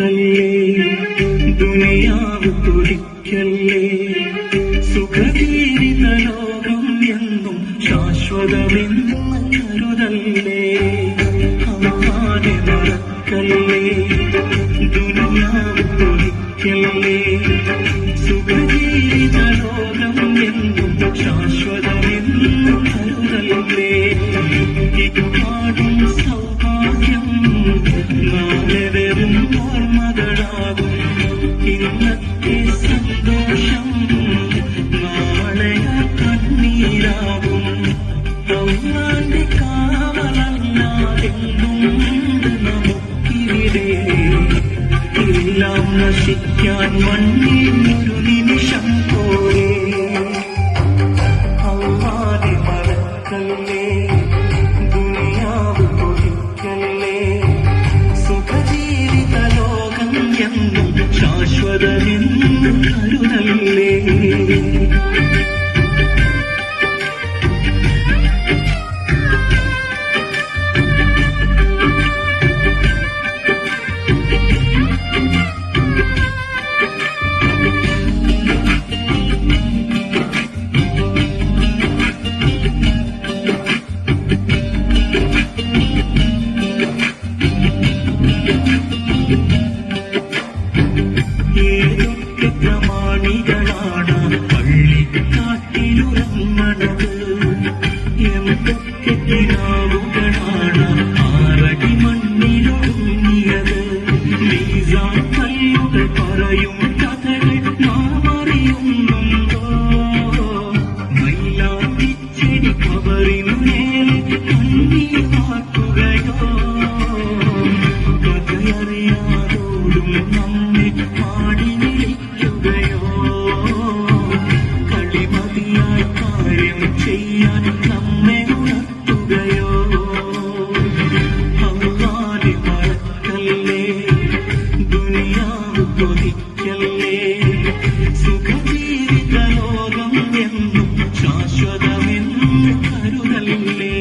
മറക്കല്ലേ, ദുനിയാവ് തുടിക്കല്ലേ, സുഖജീവിത ലോകം എന്നും ശാശ്വതമെന്ന് കരുതല്ലേ. അമ്മാനെ മറക്കല്ലേ, ദുനിയാവ് തുടിക്കല്ലേ, സുഖജീവിത ലോകം എന്നും ശാശ്വതമെന്ന് കരുതല്ലേ. ഇതുപാടും സൗഭാഗ്യം നാളെ വെറും ഓർമ്മകളാകും. ഇന്നത്തെ സന്തോഷം നാളെ കണ്ണീരാകും. അള്ളാന്റെ കാവലല്ലാതെന്തും നമുക്കിവിടെ. എല്ലാം നശിക്കാൻ മണ്ണിൽ ഒരു നിമിഷം പോലെ. അള്ളാനെ മറക്കല്ലേ, ദുനിയാവ് കൊതിക്കല്ലേ, സുഖജീവിത ലോകം എന്നും ശാശ്വതമെന്ന് കരുതല്ലേ. ഏതൊക്കെ പ്രമാണികളാണ് പള്ളിക്കാട്ടിലുറങ്ങണത്, എന്തൊക്കെ കിനാവുകളാണ് ആറടി മണ്ണിലൊടുങ്ങിയത്. മീസാൻ കല്ലുകൾ പറയും കഥകൾ നാം അറിയുന്നുണ്ടോ? മൈലാത്തിച്ചെടി കബറിനു നേരെ കണ്ണീർ കാട്ടുകയോ? കഥയറിയാതോടും നമ്മെ പാടി വിളിക്കുകയോ? കളിമതിയായി കാര്യം ചെയ്യാൻ നമ്മെ ഉണർത്തുകയോ? അള്ളാനെ മറക്കല്ലേ, ദുനിയാവ് കൊതിക്കല്ലേ, സുഖജീവിത ലോകം എന്നും ശാശ്വതമെന്ന് കരുതല്ലേ.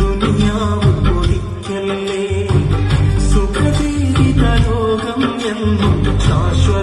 ദുനിയാവ് കൊതിക്കല്ലേ, സുഖജീവിത ലോകം എന്നും ശാശ്വത